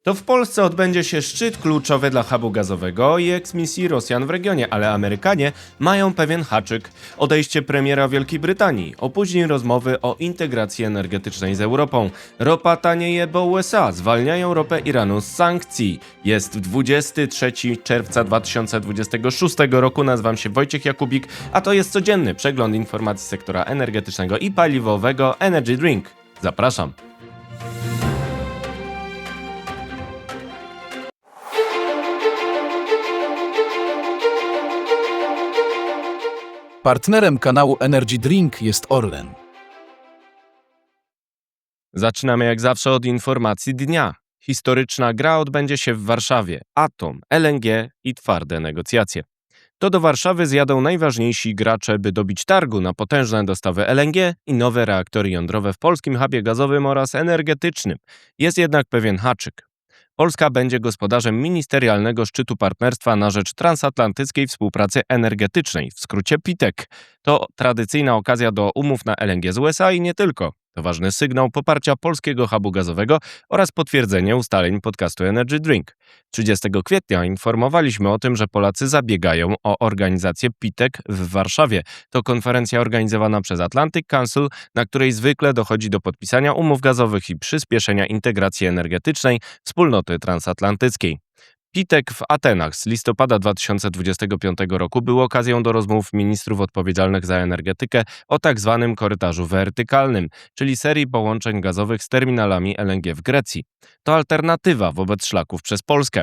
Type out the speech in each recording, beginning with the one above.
To w Polsce odbędzie się szczyt kluczowy dla hubu gazowego i eksmisji Rosjan w regionie, ale Amerykanie mają pewien haczyk. Odejście premiera Wielkiej Brytanii opóźni rozmowy o integracji energetycznej z Europą. Ropa tanieje, bo USA zwalniają ropę Iranu z sankcji. Jest 23 czerwca 2026 roku, nazywam się Wojciech Jakubik, a to jest codzienny przegląd informacji sektora energetycznego i paliwowego Energy Drink. Zapraszam. Partnerem kanału Energy Drink jest Orlen. Zaczynamy jak zawsze od informacji dnia. Historyczna gra odbędzie się w Warszawie. Atom, LNG i twarde negocjacje. To do Warszawy zjadą najważniejsi gracze, by dobić targu na potężne dostawy LNG i nowe reaktory jądrowe w polskim hubie gazowym oraz energetycznym. Jest jednak pewien haczyk. Polska będzie gospodarzem ministerialnego szczytu partnerstwa na rzecz transatlantyckiej współpracy energetycznej, w skrócie PITEC. To tradycyjna okazja do umów na LNG z USA i nie tylko. To ważny sygnał poparcia polskiego hubu gazowego oraz potwierdzenie ustaleń podcastu Energy Drink. 30 kwietnia informowaliśmy o tym, że Polacy zabiegają o organizację PITEC w Warszawie. To konferencja organizowana przez Atlantic Council, na której zwykle dochodzi do podpisania umów gazowych i przyspieszenia integracji energetycznej wspólnoty transatlantyckiej. PITEC w Atenach z listopada 2025 roku był okazją do rozmów ministrów odpowiedzialnych za energetykę o tzw. korytarzu wertykalnym, czyli serii połączeń gazowych z terminalami LNG w Grecji. To alternatywa wobec szlaków przez Polskę.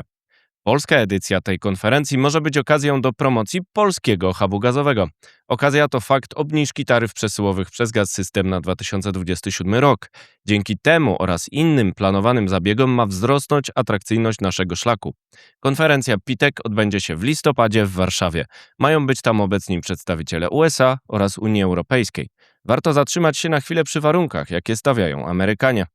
Polska edycja tej konferencji może być okazją do promocji polskiego hubu gazowego. Okazja to fakt obniżki taryf przesyłowych przez Gaz-System na 2027 rok. Dzięki temu oraz innym planowanym zabiegom ma wzrosnąć atrakcyjność naszego szlaku. Konferencja PITEC odbędzie się w listopadzie w Warszawie. Mają być tam obecni przedstawiciele USA oraz Unii Europejskiej. Warto zatrzymać się na chwilę przy warunkach, jakie stawiają Amerykanie.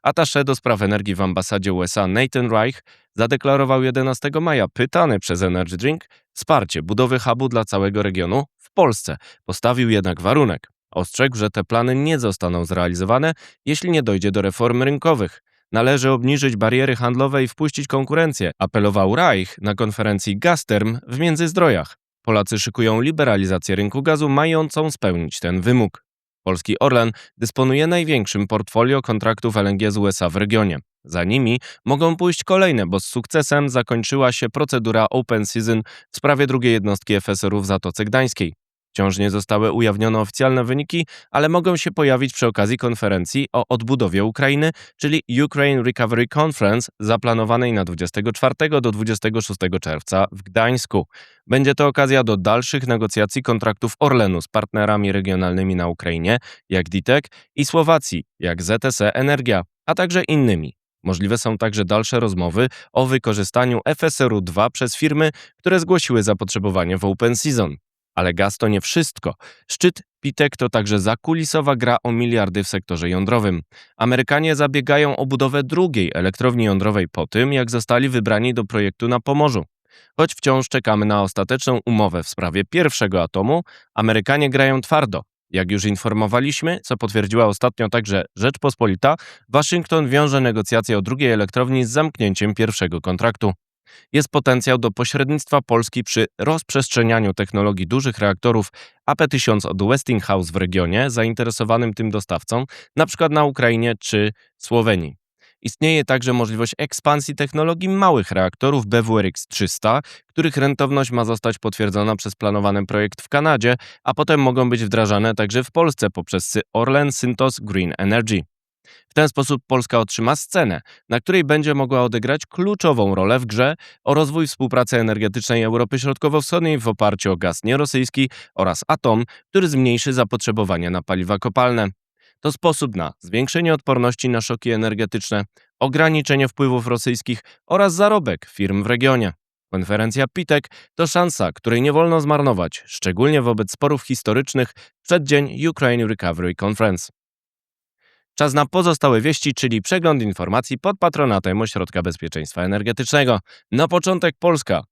Attaché do spraw energii w ambasadzie USA Nathan Reich zadeklarował 11 maja, pytany przez Energy Drink, wsparcie budowy hubu dla całego regionu w Polsce. Postawił jednak warunek. Ostrzegł, że te plany nie zostaną zrealizowane, jeśli nie dojdzie do reform rynkowych. Należy obniżyć bariery handlowe i wpuścić konkurencję, apelował Reich na konferencji Gazterm w Międzyzdrojach. Polacy szykują liberalizację rynku gazu mającą spełnić ten wymóg. Polski Orlen dysponuje największym portfolio kontraktów LNG z USA w regionie. Za nimi mogą pójść kolejne, bo z sukcesem zakończyła się procedura Open Season w sprawie drugiej jednostki FSRU w Zatoce Gdańskiej. Wciąż nie zostały ujawnione oficjalne wyniki, ale mogą się pojawić przy okazji konferencji o odbudowie Ukrainy, czyli Ukraine Recovery Conference, zaplanowanej na 24 do 26 czerwca w Gdańsku. Będzie to okazja do dalszych negocjacji kontraktów Orlenu z partnerami regionalnymi na Ukrainie, jak DTEK, i Słowacji, jak ZTC Energia, a także innymi. Możliwe są także dalsze rozmowy o wykorzystaniu FSRU-2 przez firmy, które zgłosiły zapotrzebowanie w Open Season. Ale gaz to nie wszystko. Szczyt PITEC to także zakulisowa gra o miliardy w sektorze jądrowym. Amerykanie zabiegają o budowę drugiej elektrowni jądrowej po tym, jak zostali wybrani do projektu na Pomorzu. Choć wciąż czekamy na ostateczną umowę w sprawie pierwszego atomu, Amerykanie grają twardo. Jak już informowaliśmy, co potwierdziła ostatnio także Rzeczpospolita, Waszyngton wiąże negocjacje o drugiej elektrowni z zamknięciem pierwszego kontraktu. Jest potencjał do pośrednictwa Polski przy rozprzestrzenianiu technologii dużych reaktorów AP1000 od Westinghouse w regionie zainteresowanym tym dostawcą, np. na Ukrainie czy Słowenii. Istnieje także możliwość ekspansji technologii małych reaktorów BWRX 300, których rentowność ma zostać potwierdzona przez planowany projekt w Kanadzie, a potem mogą być wdrażane także w Polsce poprzez Orlen Synthos Green Energy. W ten sposób Polska otrzyma scenę, na której będzie mogła odegrać kluczową rolę w grze o rozwój współpracy energetycznej Europy Środkowo-Wschodniej w oparciu o gaz nierosyjski oraz atom, który zmniejszy zapotrzebowanie na paliwa kopalne. To sposób na zwiększenie odporności na szoki energetyczne, ograniczenie wpływów rosyjskich oraz zarobek firm w regionie. Konferencja PITEC to szansa, której nie wolno zmarnować, szczególnie wobec sporów historycznych w przeddzień Ukraine Recovery Conference. Czas na pozostałe wieści, czyli przegląd informacji pod patronatem Ośrodka Bezpieczeństwa Energetycznego. Na początek Polska.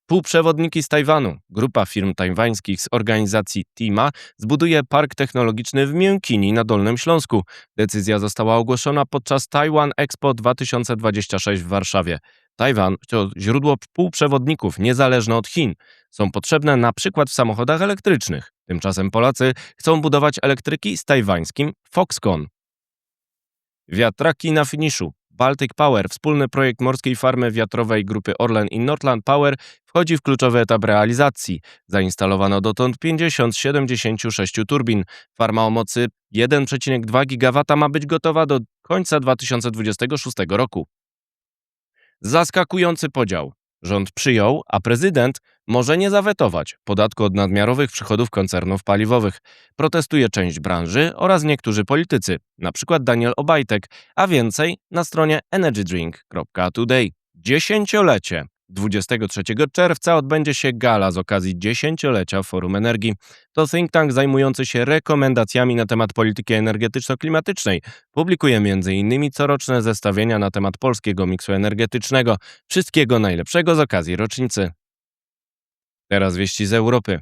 Półprzewodniki z Tajwanu. Grupa firm tajwańskich z organizacji TIMA zbuduje park technologiczny w Miękini na Dolnym Śląsku. Decyzja została ogłoszona podczas Taiwan Expo 2026 w Warszawie. Tajwan to źródło półprzewodników niezależne od Chin. Są potrzebne na przykład w samochodach elektrycznych. Tymczasem Polacy chcą budować elektryki z tajwańskim Foxconn. Wiatraki na finiszu. Baltic Power, wspólny projekt morskiej farmy wiatrowej grupy Orlen i Nordland Power, wchodzi w kluczowy etap realizacji. Zainstalowano dotąd 50 z 76 turbin. Farma o mocy 1,2 GW ma być gotowa do końca 2026 roku. Zaskakujący podział. Rząd przyjął, a prezydent może nie zawetować podatku od nadmiarowych przychodów koncernów paliwowych. Protestuje część branży oraz niektórzy politycy, np. Daniel Obajtek, a więcej na stronie energydrink.today. Dziesięciolecie. 23 czerwca odbędzie się gala z okazji dziesięciolecia Forum Energii. To think tank zajmujący się rekomendacjami na temat polityki energetyczno-klimatycznej. Publikuje m.in. coroczne zestawienia na temat polskiego miksu energetycznego. Wszystkiego najlepszego z okazji rocznicy. Teraz wieści z Europy.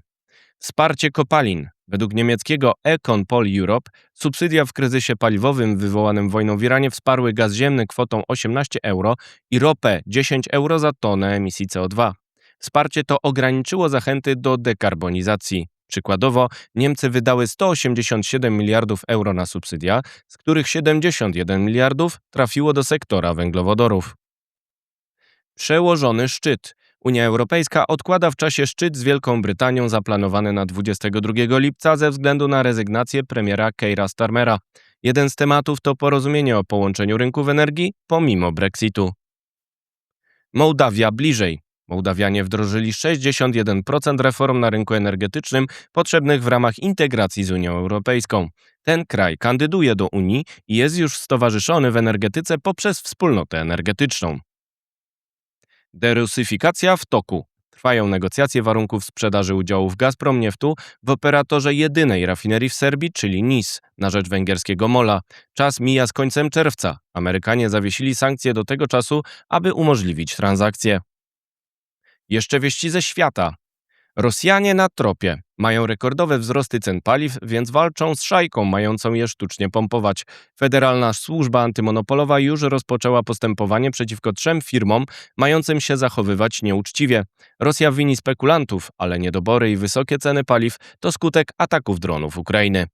Wsparcie kopalin. Według niemieckiego Econ Pol Europe subsydia w kryzysie paliwowym wywołanym wojną w Iranie wsparły gaz ziemny kwotą 18 euro i ropę 10 euro za tonę emisji CO2. Wsparcie to ograniczyło zachęty do dekarbonizacji. Przykładowo Niemcy wydały 187 miliardów euro na subsydia, z których 71 miliardów trafiło do sektora węglowodorów. Przełożony szczyt. Unia Europejska odkłada w czasie szczyt z Wielką Brytanią zaplanowany na 22 lipca ze względu na rezygnację premiera Keira Starmera. Jeden z tematów to porozumienie o połączeniu rynków energii pomimo Brexitu. Mołdawia bliżej. Mołdawianie wdrożyli 61% reform na rynku energetycznym potrzebnych w ramach integracji z Unią Europejską. Ten kraj kandyduje do Unii i jest już stowarzyszony w energetyce poprzez wspólnotę energetyczną. Derusyfikacja w toku. Trwają negocjacje warunków sprzedaży udziałów Gazprom Nieftu w operatorze jedynej rafinerii w Serbii, czyli NIS, na rzecz węgierskiego MOL-a. Czas mija z końcem czerwca. Amerykanie zawiesili sankcje do tego czasu, aby umożliwić transakcję. Jeszcze wieści ze świata. Rosjanie na tropie. Mają rekordowe wzrosty cen paliw, więc walczą z szajką mającą je sztucznie pompować. Federalna Służba Antymonopolowa już rozpoczęła postępowanie przeciwko 3 firmom mającym się zachowywać nieuczciwie. Rosja wini spekulantów, ale niedobory i wysokie ceny paliw to skutek ataków dronów Ukrainy.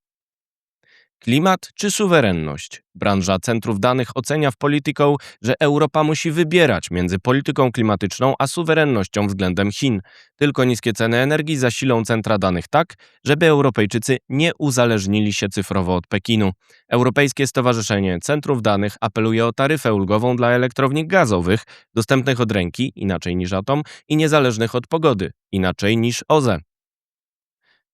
Klimat czy suwerenność? Branża centrów danych ocenia w Politico, że Europa musi wybierać między polityką klimatyczną a suwerennością względem Chin. Tylko niskie ceny energii zasilą centra danych tak, żeby Europejczycy nie uzależnili się cyfrowo od Pekinu. Europejskie Stowarzyszenie Centrów Danych apeluje o taryfę ulgową dla elektrowni gazowych, dostępnych od ręki, inaczej niż atom, i niezależnych od pogody, inaczej niż OZE.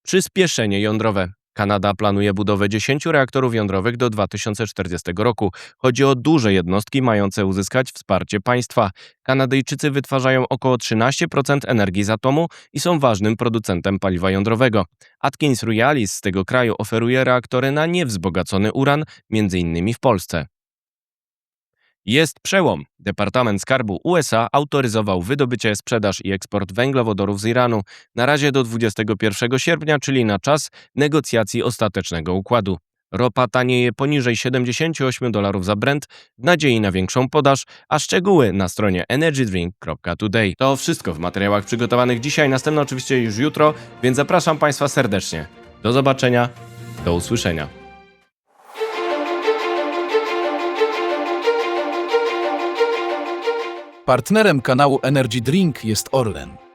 Przyspieszenie jądrowe. Kanada planuje budowę 10 reaktorów jądrowych do 2040 roku. Chodzi o duże jednostki mające uzyskać wsparcie państwa. Kanadyjczycy wytwarzają około 13% energii z atomu i są ważnym producentem paliwa jądrowego. Atkins Realis z tego kraju oferuje reaktory na niewzbogacony uran, m.in. w Polsce. Jest przełom. Departament Skarbu USA autoryzował wydobycie, sprzedaż i eksport węglowodorów z Iranu. Na razie do 21 sierpnia, czyli na czas negocjacji ostatecznego układu. Ropa tanieje poniżej $78 za Brent w nadziei na większą podaż, a szczegóły na stronie energydrink.today. To wszystko w materiałach przygotowanych dzisiaj, następne oczywiście już jutro, więc zapraszam Państwa serdecznie. Do zobaczenia, do usłyszenia. Partnerem kanału Energy Drink jest Orlen.